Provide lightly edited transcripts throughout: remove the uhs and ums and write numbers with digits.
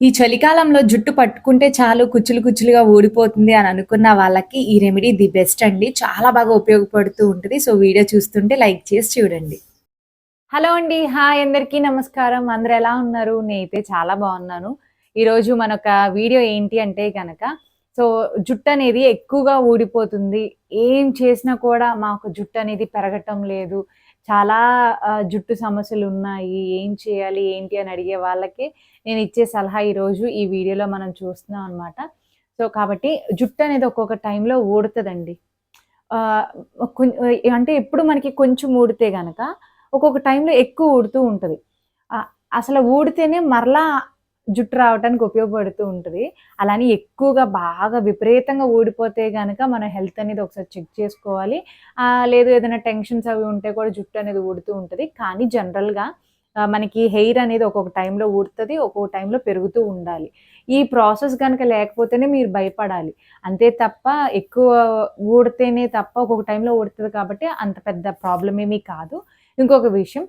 ఈ చలికాలంలో జుట్టు పట్టుకుంటే చాలు కుచ్చులు కుచ్చులుగా ఊడిపోతుంది అని అనుకున్న వాళ్ళకి ఈ రెమెడీ ది బెస్ట్ అండి. చాలా బాగా ఉపయోగపడుతూ ఉంటది. సో, వీడియో చూస్తుంటే లైక్ చేసి చూడండి. హలో అండి. హాయ్ అందరికీ నమస్కారం. అందరూ ఎలా ఉన్నారు? నేనైతే చాలా బాగున్నాను. ఈరోజు మనొక వీడియో ఏంటి అంటే గనక సో, జుట్టనేది ఎక్కువగా ఊడిపోతుంది. ఏం చేసినా కూడా మాకు జుట్టనేది పెరగటం లేదు. చాలా జుట్టు సమస్యలున్నాయి. ఏం చేయాలి? ఏంటి? అని అడిగే వాళ్ళకి నేనిచ్చే సలహా ఈరోజు ఈ వీడియోలో మనం చూస్తున్నాం అనమాట. సో, కాబట్టి జుట్టనేది ఒక్కొక్క టైంలో ఊడతదండి. ఆహ్, అంటే ఎప్పుడు మనకి కొంచెం ఊడితే గనక ఒక్కొక్క టైంలో ఎక్కువ ఊడుతూ ఉంటది. ఆహ్, అసలు ఊడితేనే మరలా జుట్టు రావటానికి ఉపయోగపడుతూ ఉంటది. అలా అని ఎక్కువగా బాగా విపరీతంగా ఊడిపోతే గనక మన హెల్త్ అనేది ఒకసారి చెక్ చేసుకోవాలి. లేదు ఏదైనా టెన్షన్స్ అవి ఉంటే కూడా జుట్టు అనేది ఊడుతూ ఉంటది. కానీ జనరల్‌గా మనకి హెయిర్ అనేది ఒక్కొక్క టైంలో ఊడుతది. ఒక్కొక్క టైంలో పెరుగుతూ ఉండాలి. ఈ ప్రాసెస్ గనక లేకపోతేనే మీరు భయపడాలి. అంతే తప్ప ఎక్కువ ఊడితేనే తప్ప ఒక్కొక్క టైంలో ఊడుతది కాబట్టి అంత పెద్ద ప్రాబ్లమ్ ఏమీ కాదు. ఇంకొక విషయం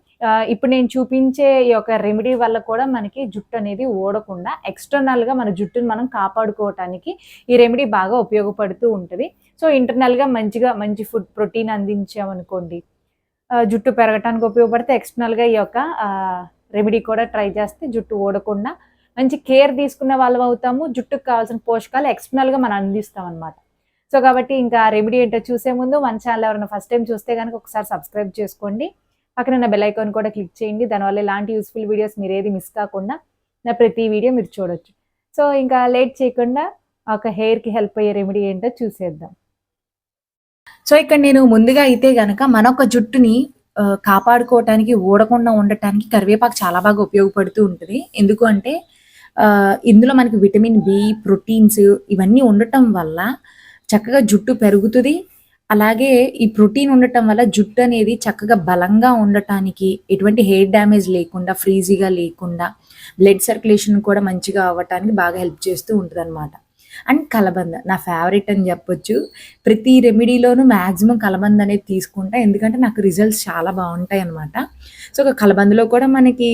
ఇప్పుడు నేను చూపించే ఈ యొక్క రెమెడీ వల్ల కూడా మనకి జుట్టు అనేది ఊడకుండా ఎక్స్‌టర్నల్‌గా మన జుట్టుని మనం కాపాడుకోవటానికి ఈ రెమెడీ బాగా ఉపయోగపడుతూ ఉంటది. సో, ఇంటర్నల్‌గా మంచి ఫుడ్ ప్రోటీన్ అందించామనుకోండి జుట్టు పెరగటానికి ఉపయోగపడితే ఎక్స్‌టర్నల్‌గా ఈ యొక్క రెమెడీ కూడా ట్రై చేస్తే జుట్టు ఊడకుండా మంచి కేర్ తీసుకున్న వాళ్ళమవుతాము. జుట్టుకి కావాల్సిన పోషకాలు ఎక్స్‌టర్నల్‌గా మనం అందిస్తామనమాట. సో, కాబట్టి ఇంకా రెమెడీ ఏంటో చూసే ముందు మన ఛానల్ ఎవరైనా ఫస్ట్ టైమ్ చూస్తే గనుక ఒకసారి సబ్స్క్రైబ్ చేసుకోండి. పక్కన ఉన్న బెల్ ఐకాన్ కూడా క్లిక్ చేయండి. దానివల్ల ఇలాంటి యూజ్‌ఫుల్ వీడియోస్ మీరేది మిస్ కాకుండా నా ప్రతి వీడియో మీరు చూడొచ్చు. సో, ఇంకా లేట్ చేయకుండా ఒక హెయిర్‌కి హెల్ప్ అయ్యే రెమెడీ ఏంటో చూసేద్దాం. సో, ఇక్కడ నేను ముందుగా అయితే గనక మనొక జుట్టుని కాపాడుకోవటానికి, ఊడకుండా ఉండటానికి కరివేపాకు చాలా బాగా ఉపయోగపడుతూ ఉంటది. ఎందుకు అంటే ఇందులో మనకి విటమిన్ బి, ప్రోటీన్స్ ఇవన్నీ ఉండటం వల్ల చక్కగా జుట్టు పెరుగుతది. అలాగే ఈ ప్రోటీన్ ఉండటం వల్ల జుట్టు అనేది చక్కగా బలంగా ఉండటానికి, ఎటువంటి హెయిర్ డ్యామేజ్ లేకుండా, ఫ్రీజీగా లేకుండా, బ్లడ్ సర్క్యులేషన్ కూడా మంచిగా అవ్వటానికి బాగా హెల్ప్ చేస్తూ ఉంటదనమాట. అండ్ కలబంద నా ఫేవరెట్ అని చెప్పొచ్చు. ప్రతి రెమెడీలోనూ మాక్సిమం కలబంద అనేది తీసుకుంటా. ఎందుకంటే నాకు రిజల్ట్స్ చాలా బావుంటాయనమాట. సో, కలబందలో కూడా మనకి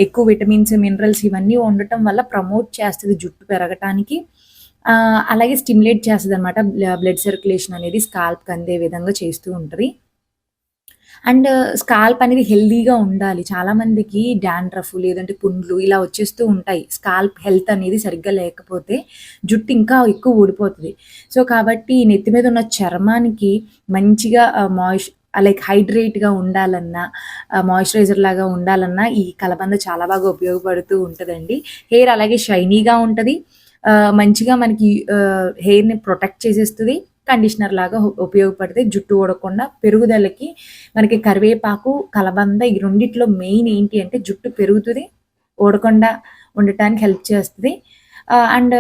ఎక్కువ విటమిన్స్, మినరల్స్ ఇవన్నీ ఉండటం వల్ల ప్రమోట్ చేస్తది జుట్టు పెరగటానికి. అలాగే స్టిమ్యులేట్ చేస్తదనమాట. బ్లడ్ సర్క్యులేషన్ అనేది స్కాల్ప్‌కి అందే విధంగా చేస్తూ ఉంటది. అండ్ స్కాల్ప్ అనేది హెల్తీగా ఉండాలి. చాలా మందికి డాండ్రఫ్ లేదంటే పుండ్లు ఇలా వచ్చేస్తూ ఉంటాయి. స్కాల్ప్ హెల్త్ అనేది సరిగ్గా లేకపోతే జుట్టు ఇంకా ఎక్కువ ఊడిపోతది. సో, కాబట్టి నెత్తి మీద ఉన్న చర్మానికి మంచిగా లైక్ హైడ్రేట్‌గా ఉండాలన్నా, మాయిశ్చరైజర్ లాగా ఉండాలన్నా ఈ కలబంద చాలా బాగా ఉపయోగపడుతూ ఉంటదండి. హెయిర్ అలాగే షైనీగా ఉంటది. మంచిగా మనకి హెయిర్‌ని ప్రొటెక్ట్ చేసేస్తది. కండిషనర్ లాగా ఉపయోగపడితే జుట్టు ఊడకుండా పెరుగుదలకి మనకి కరివేపాకు, కలబంద ఈ రెండిట్లో మెయిన్ ఏంటి అంటే జుట్టు పెరుగుతది. ఊడకుండా ఉండటానికి హెల్ప్ చేస్తది. అండ్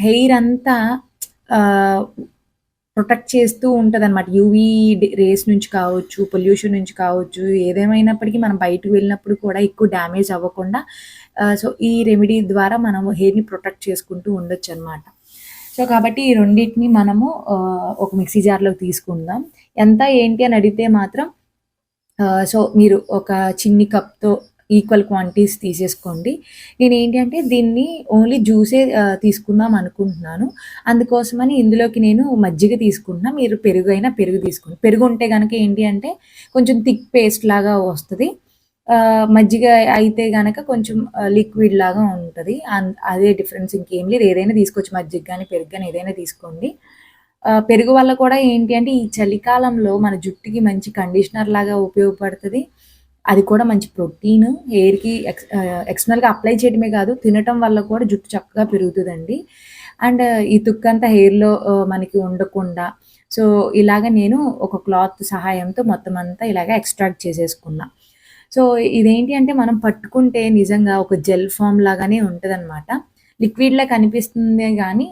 హెయిర్ అంతా ఆహ్, ప్రొటెక్ట్ చేస్తూ ఉంటదనమాట. యూవీ రేస్ నుంచి కావచ్చు, పొల్యూషన్ నుంచి కావచ్చు, ఏదేమైనప్పటికీ మనం బయటకి వెళ్ళినప్పుడు కూడా ఎక్కువ డ్యామేజ్ అవ్వకుండా సో, ఈ రెమెడీ ద్వారా మనము హెయిర్‌ని ప్రొటెక్ట్ చేసుకుంటూ ఉండొచ్చనమాట. సో, కాబట్టి ఈ రెండిటిని మనము ఒక మిక్సీ జార్‌లోకి తీసుకుందాం. ఎంత ఏంటి అని అడిగితే మాత్రం సో, మీరు ఒక చిన్ని కప్‌తో ఈక్వల్ క్వాంటిటీస్ తీసేసుకోండి. నేనేంటి అంటే దీన్ని ఓన్లీ జ్యూసే తీసుకుందాం అనుకుంటున్నాను. అందుకోసమని ఇందులోకి నేను మజ్జిగ తీసుకుంటున్నా. మీరు పెరుగైనా పెరుగు తీసుకోండి. పెరుగుంటే గనక ఏంటి అంటే కొంచెం థిక్ పేస్ట్ లాగా వస్తది. మజ్జిగ అయితే గనక కొంచెం లిక్విడ్ లాగా ఉంటది. అదే డిఫరెన్స్ ఇంకేం లేదు. ఏదైనా తీసుకోవచ్చు. మజ్జిగ గాని, పెరుగు గాని ఏదైనా తీసుకోండి. పెరుగు వల్ల కూడా ఏంటి అంటే ఈ చలికాలంలో మన జుట్టుకి మంచి కండిషనర్ లాగా ఉపయోగపడతది. అది కూడా మంచి ప్రోటీన్ హెయిర్‌కి ఎక్స్టర్నల్‌గా అప్లై చేయడమే కాదు, తినటం వల్ల కూడా జుట్టు చక్కగా పెరుగుతదండి. అండ్ ఈ తుక్కంతా హెయిర్‌లో మనకి ఉండకుండా సో, ఇలాగ నేను ఒక క్లాత్ సహాయంతో మొత్తం అంతా ఇలాగ ఎక్స్ట్రాక్ట్ చేసేసుకున్నా. సో, ఇదేంటి అంటే మనం పట్టుకుంటే నిజంగా ఒక జెల్ ఫార్మ్ లాగానే ఉంటదనమాట. లిక్విడ్‌లా కనిపిస్తుందే గానీ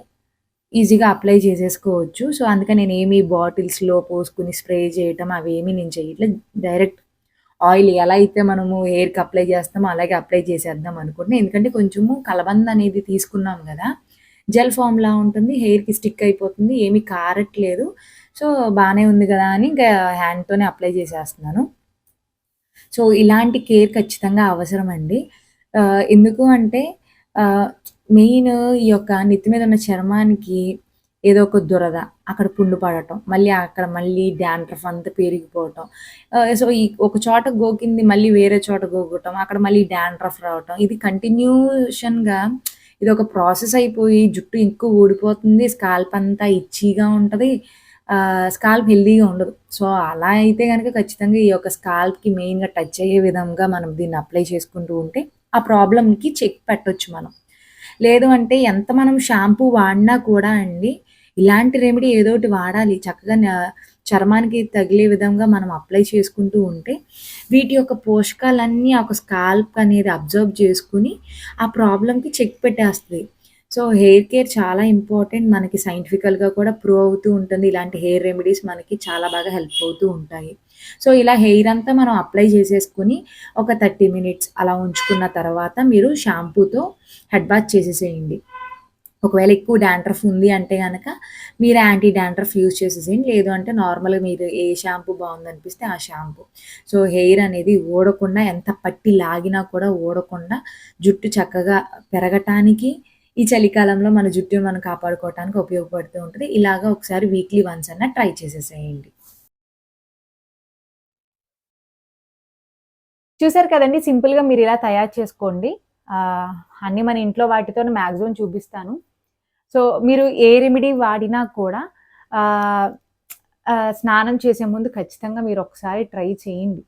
ఈజీగా అప్లై చేసేసుకోవచ్చు. సో, అందుకని నేనేమి బాటిల్స్‌లో పోసుకొని స్ప్రే చేయటం అవేమీ నేను చేయట్లేదు. డైరెక్ట్ ఆయిల్ ఎలా అయితే మనము హెయిర్‌కి అప్లై చేస్తామో అలాగే అప్లై చేసేద్దాం అనుకుంటున్నా. ఎందుకంటే కొంచెము కలబంద అనేది తీసుకున్నాం గదా! జెల్ ఫార్మ్‌లా ఉంటుంది. హెయిర్‌కి స్టిక్ అయిపోతుంది. ఏమి కారట్లేదు. సో, బానే ఉంది గదా! అని ఇంకా హ్యాండ్‌తోనే అప్లై చేసేస్తున్నాను. సో, ఇలాంటి కేర్ ఖచ్చితంగా అవసరమండి. ఎందుకు అంటే మెయిన్ ఈ యొక్క నెత్తి మీద ఉన్న చర్మానికి ఏదో ఒక దురద, అక్కడ పుండు పడటం, మళ్ళీ డాండ్రఫ్ అంతా పెరిగిపోవటం. సో, ఈ ఒక చోట గోకింది మళ్ళీ వేరే చోట గోకటం, అక్కడ మళ్ళీ డాండ్రఫ్ రావటం. ఇది కంటిన్యూషన్‌గా ఇదొక ప్రాసెస్ అయిపోయి జుట్టు ఎక్కువ ఊడిపోతుంది. స్కాల్ప్ అంతా ఇచ్చీగా ఉంటది. స్కాల్ప్ హెల్తీగా ఉండదు. సో, అలా అయితే గనక ఖచ్చితంగా ఈ యొక్క స్కాల్ప్‌కి మెయిన్‌గా టచ్ అయ్యే విధంగా మనం దీన్ని అప్లై చేసుకుంటూ ఉంటే, ఆ ప్రాబ్లమ్‌కి చెక్ పెట్టొచ్చు మనం. లేదు అంటే ఎంత మనం షాంపూ వాడినా కూడా అండి, ఇలాంటి రెమెడీ ఏదోకటి వాడాలి. చక్కగా చర్మానికి తగిలే విధంగా మనం అప్లై చేసుకుంటూ ఉంటే, వీటి యొక్క పోషకాలన్నీ ఒక స్కాల్ప్ అనేది అబ్జర్వ్ చేసుకొని, ఆ ప్రాబ్లమ్‌కి చెక్ పెట్టేస్తది. సో, హెయిర్ కేర్ చాలా ఇంపార్టెంట్. మనకి సైంటిఫికల్‌గా కూడా ప్రూవ్ అవుతూ ఉంటుంది. ఇలాంటి హెయిర్ రెమెడీస్ మనకి చాలా బాగా హెల్ప్ అవుతూ ఉంటాయి. సో, ఇలా హెయిర్ అంతా మనం అప్లై చేసేసుకొని, ఒక 30 మినిట్స్ అలా ఉంచుకున్న తర్వాత మీరు షాంపూతో హెడ్ బాత్ చేసేసేయండి. ఒకవేళ ఎక్కువ డాండ్రఫ్ ఉంది అంటే గనక మీరు యాంటీ డాండ్రఫ్ యూజ్ చేసేసేయండి. లేదు అంటే నార్మల్‌గా మీరు ఏ షాంపూ బావుందనిపిస్తే ఆ షాంపూ. సో, హెయిర్ అనేది ఊడకుండా, ఎంత పట్టి లాగినా కూడా ఊడకుండా జుట్టు చక్కగా పెరగటానికి, ఈ చలికాలంలో మన జుట్టుని మనం కాపాడుకోవటానికి ఉపయోగపడుతూ ఉంటది. ఇలాగా ఒకసారి వీక్లీ వన్స్ అన్నా ట్రై చేసేసేయండి. చూసారు కదండీ! సింపుల్‌గా మీరిలా తయారు చేసుకోండి. ఆహ్, అన్నీ మన ఇంట్లో వాటితోనే మాక్సిమం చూపిస్తాను. సో, మీరు ఏ రెమెడీ వాడినా కూడా ఆహ్, స్నానం చేసే ముందు ఖచ్చితంగా మీరొకసారి ట్రై చేయండి.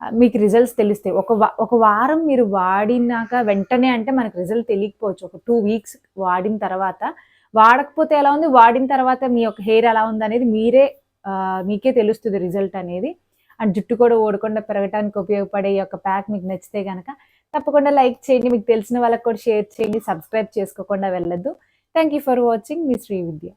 మీకు రిజల్ట్స్ తెలుస్తాయి. ఒక వారం మీరు వాడినాక వెంటనే అంటే మనకు రిజల్ట్ తెలియకపోవచ్చు. ఒక 2 వీక్స్ వాడిన తర్వాత, వాడకపోతే ఎలా ఉంది, వాడిన తర్వాత మీ యొక్క హెయిర్ ఎలా ఉందనేది మీకే తెలుస్తది రిజల్ట్ అనేది. అండ్ జుట్టు కూడా ఊడకుండా పెరగటానికి ఉపయోగపడే ఈ యొక్క ప్యాక్ మీకు నచ్చితే గనక తప్పకుండా లైక్ చేయండి. మీకు తెలిసిన వాళ్ళకి కూడా షేర్ చేయండి. సబ్స్క్రైబ్ చేసుకోకుండా వెళ్ళొద్దు. Thank you for watching. Me Srividya.